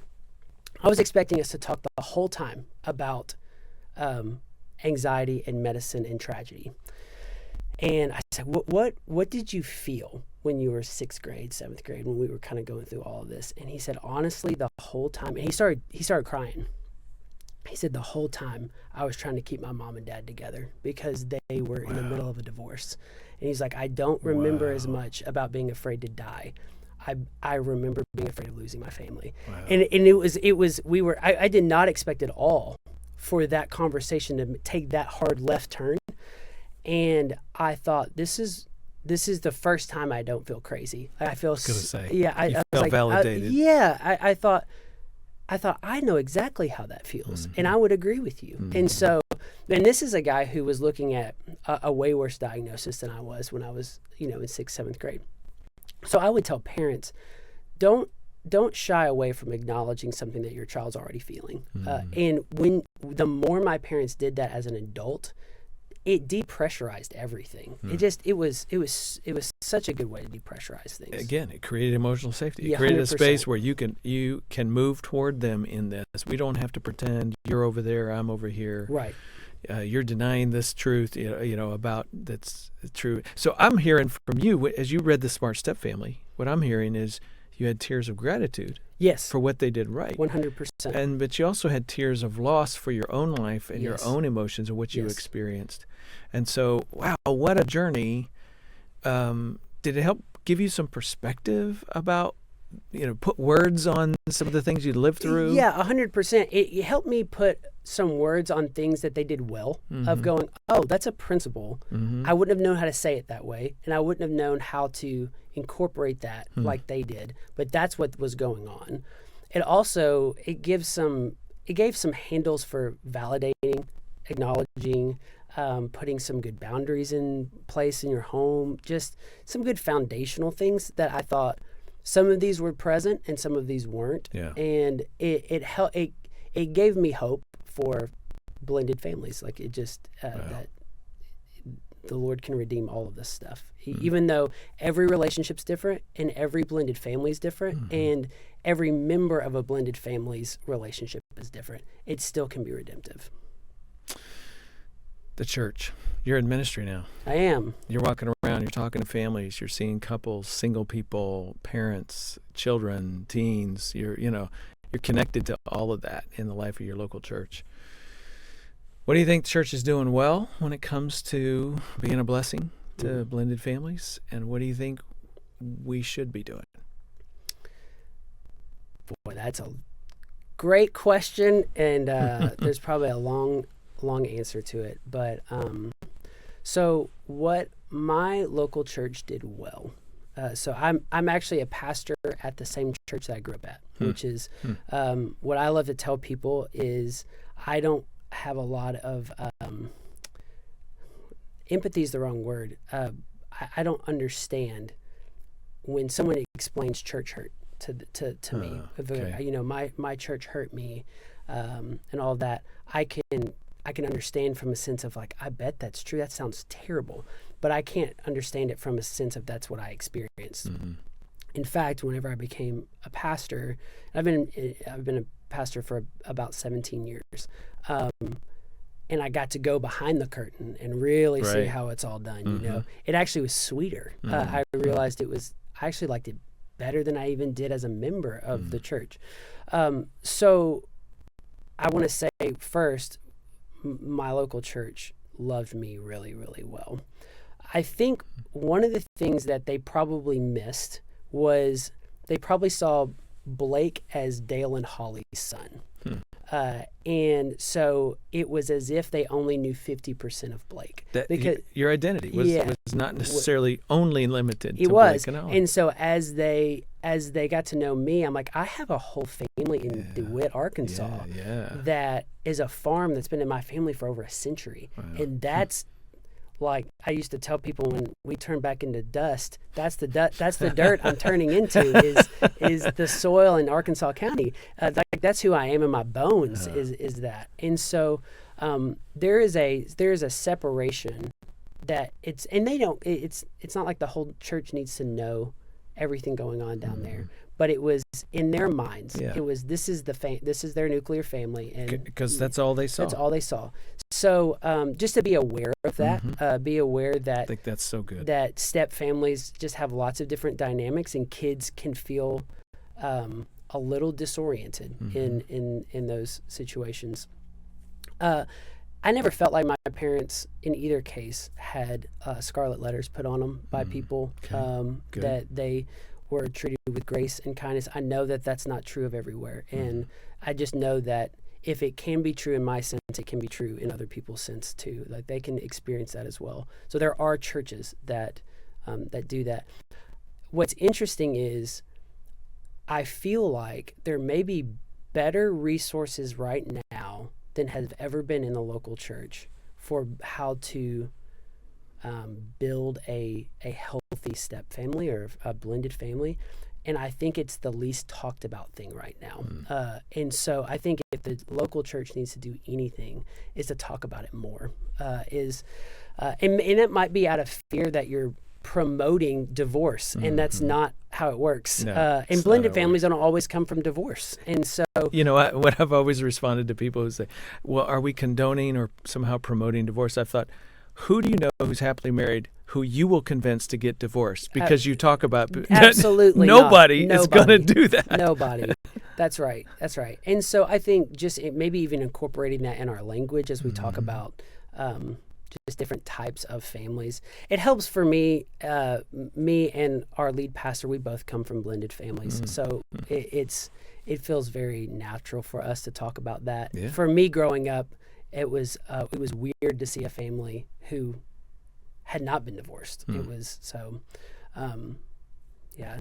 I was expecting us to talk the whole time about anxiety and medicine and tragedy. And I said, what did you feel when you were 6th grade, 7th grade, when we were kind of going through all of this? And he said, honestly, the whole time, and he started crying. He said, the whole time I was trying to keep my mom and dad together because they were in the middle of a divorce. And he's like, I don't remember as much about being afraid to die. I remember being afraid of losing my family. And I did not expect at all for that conversation to take that hard left turn. And I thought, this is the first time I don't feel crazy. I feel, I felt validated. I thought I know exactly how that feels, and I would agree with you. And so, and this is a guy who was looking at a way worse diagnosis than I was when I was, in 6th, 7th grade. So I would tell parents, don't shy away from acknowledging something that your child's already feeling. And the more my parents did that as an adult, it depressurized everything. It was such a good way to depressurize things. Again, it created emotional safety. It created 100%. A space where you can move toward them in this. We don't have to pretend you're over there, I'm over here. Right. You're denying this truth, about that's true. So I'm hearing from you, as you read The Smart Step Family, what I'm hearing is you had tears of gratitude. Yes. For what they did right. 100%. But you also had tears of loss for your own life and your own emotions and what you experienced. And so, wow, what a journey. Did it help give you some perspective about, put words on some of the things you lived through? Yeah, 100%. It helped me put some words on things that they did well, of going, oh, that's a principle. I wouldn't have known how to say it that way, and I wouldn't have known how to incorporate that like they did. But that's what was going on. It gave some handles for validating, acknowledging, putting some good boundaries in place in your home, just some good foundational things that I thought some of these were present and some of these weren't. Yeah. And it helped. It gave me hope for blended families. Like it just that the Lord can redeem all of this stuff. Even though every relationship's different and every blended family is different and every member of a blended family's relationship is different, it still can be redemptive. The church. You're in ministry now. I am. You're walking around, you're talking to families, you're seeing couples, single people, parents, children, teens. You're connected to all of that in the life of your local church. What do you think the church is doing well when it comes to being a blessing to blended families? And what do you think we should be doing? Boy, that's a great question, and there's probably a long answer to it. But so what my local church did well. So I'm actually a pastor at the same church that I grew up at, which is what I love to tell people is I don't have a lot of empathy is the wrong word. I don't understand when someone explains church hurt to me. Okay. You know, my church hurt me, and all that. I can understand from a sense of like, I bet that's true. That sounds terrible, but I can't understand it from a sense of that's what I experienced. Mm-hmm. In fact, whenever I became a pastor, I've been a pastor for about 17 years. And I got to go behind the curtain and really see how it's all done. You know, it actually was sweeter. I realized I actually liked it better than I even did as a member of the church. So I want to say first, my local church loved me really, really well. I think one of the things that they probably missed was they probably saw Blake as Dale and Holly's son. And so it was as if they only knew 50% of Blake. Because your identity was not necessarily only limited to Blake and Holly. And so as they got to know me, I'm like, I have a whole family in DeWitt, Arkansas that is a farm that's been in my family for over a century. Wow. And that's like I used to tell people when we turn back into dust, that's the dirt I'm turning into is the soil in Arkansas County. That's who I am in my bones is that. And so there is a separation that it's not like the whole church needs to know everything going on down there, but it was in their minds. It was this is their nuclear family, and because that's all they saw. That's all they saw. So just to be aware of that, be aware that I think that's so good. That step families just have lots of different dynamics, and kids can feel a little disoriented in those situations. I never felt like my parents, in either case, had scarlet letters put on them by people, that they were treated with grace and kindness. I know that that's not true of everywhere, and I just know that if it can be true in my sense, it can be true in other people's sense too. Like they can experience that as well. So there are churches that do that. What's interesting is I feel like there may be better resources right now than have ever been in the local church for how to build a healthy step family or a blended family. And I think it's the least talked about thing right now. And so I think if the local church needs to do anything is to talk about it more. And it might be out of fear that you're promoting divorce, and that's not how it works. No, and blended families don't always come from divorce. And so, you know, what I've always responded to people who say, well, are we condoning or somehow promoting divorce? I've thought, who do you know who's happily married who you will convince to get divorced? Because you talk about absolutely nobody is going to do that. Nobody. That's right. And so I think just maybe even incorporating that in our language as we talk about just different types of families. It helps for me. Me and our lead pastor, we both come from blended families, so it feels very natural for us to talk about that. Yeah. For me, growing up, it was weird to see a family who had not been divorced. It was so, yeah.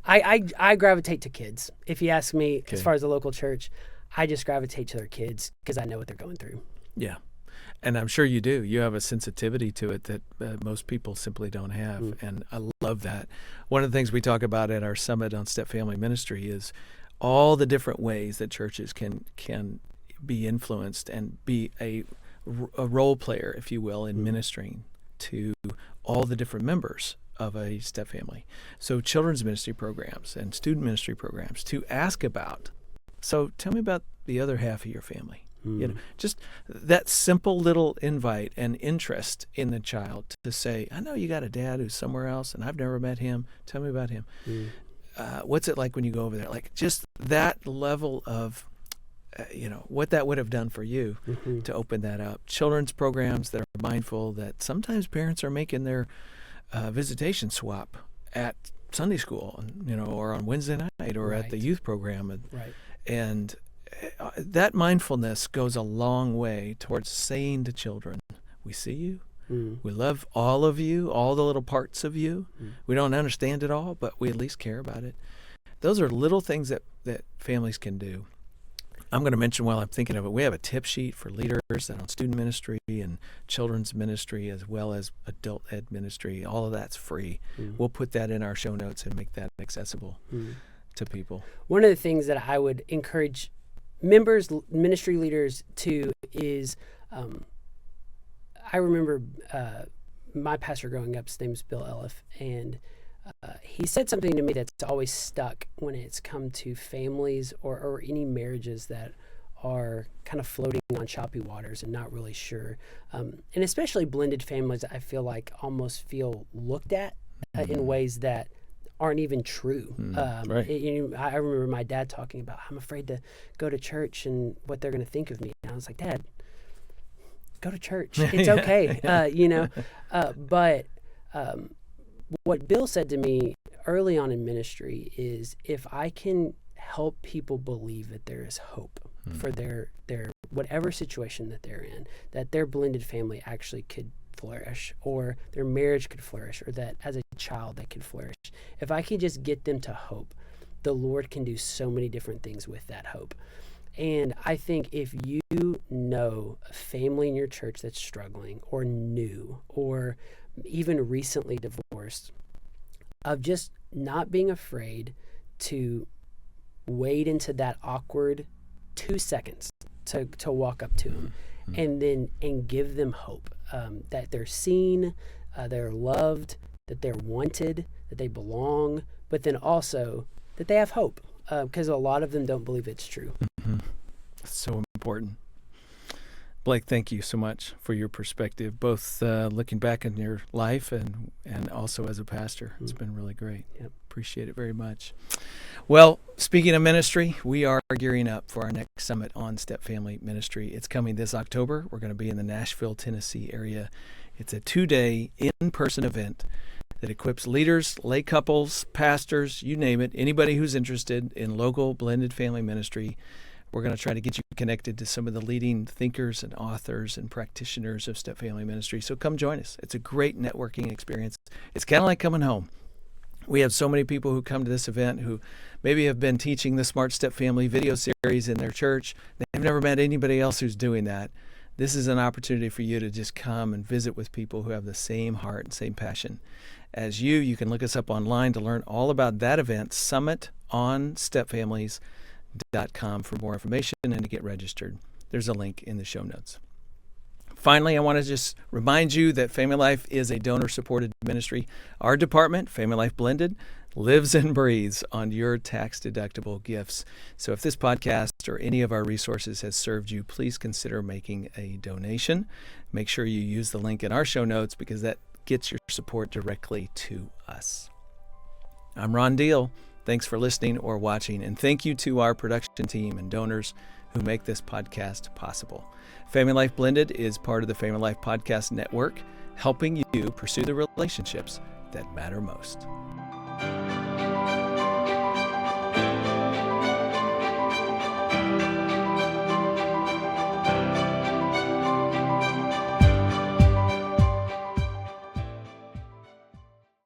I gravitate to kids. If you ask me, as far as the local church, I just gravitate to their kids because I know what they're going through. Yeah. And I'm sure you do. You have a sensitivity to it that most people simply don't have. And I love that. One of the things we talk about at our summit on Step Family Ministry is all the different ways that churches can be influenced and be a role player, if you will, in ministering to all the different members of a step family. So children's ministry programs and student ministry programs to ask about. So tell me about the other half of your family. You know, just that simple little invite and interest in the child to say, I know you got a dad who's somewhere else and I've never met him. Tell me about him. What's it like when you go over there? Like just that level of, what that would have done for you to open that up. Children's programs that are mindful that sometimes parents are making their visitation swap at Sunday school, or on Wednesday night or at the youth program. And that mindfulness goes a long way towards saying to children, we see you. We love all of you, all the little parts of you. We don't understand it all, but we at least care about it. Those are little things that families can do. I'm going to mention while I'm thinking of it, we have a tip sheet for leaders that on student ministry and children's ministry as well as adult ed ministry. All of that's free. We'll put that in our show notes and make that accessible to people. One of the things that I would encourage members, ministry leaders to is, I remember my pastor growing up, his name is Bill Elliff, and he said something to me that's always stuck when it's come to families or any marriages that are kind of floating on choppy waters and not really sure. And especially blended families, I feel like almost feel looked at in ways that aren't even true. Right. I remember my dad talking about, I'm afraid to go to church and what they're going to think of me. And I was like, Dad, go to church. It's okay. But what Bill said to me early on in ministry is, if I can help people believe that there is hope for their whatever situation that they're in, that their blended family actually could flourish, or their marriage could flourish, or that as a child they could flourish. If I can just get them to hope, the Lord can do so many different things with that hope. And I think if you know a family in your church that's struggling or new or even recently divorced, of just not being afraid to wade into that awkward 2 seconds to walk up to them and give them hope, that they're seen, they're loved, that they're wanted, that they belong, but then also that they have hope, because a lot of them don't believe it's true. That's so important. Blake, thank you so much for your perspective, both looking back in your life and also as a pastor. It's been really great. Yep. Appreciate it very much. Well, speaking of ministry, we are gearing up for our next summit on Step Family Ministry. It's coming this October. We're going to be in the Nashville, Tennessee area. It's a 2-day in-person event that equips leaders, lay couples, pastors, you name it, anybody who's interested in local blended family ministry. We're going to try to get you connected to some of the leading thinkers and authors and practitioners of Step Family Ministry. So come join us. It's a great networking experience. It's kind of like coming home. We have so many people who come to this event who maybe have been teaching the Smart Step Family video series in their church. They've never met anybody else who's doing that. This is an opportunity for you to just come and visit with people who have the same heart and same passion as you. You can look us up online to learn all about that event, summitOnStepFamilies.com, for more information and to get registered. There's a link in the show notes. Finally, I want to just remind you that FamilyLife is a donor-supported ministry. Our department, FamilyLife Blended, lives and breathes on your tax-deductible gifts. So if this podcast or any of our resources has served you, please consider making a donation. Make sure you use the link in our show notes because that gets your support directly to us. I'm Ron Deal. Thanks for listening or watching, and thank you to our production team and donors who make this podcast possible. FamilyLife Blended is part of the FamilyLife Podcast Network, helping you pursue the relationships that matter most.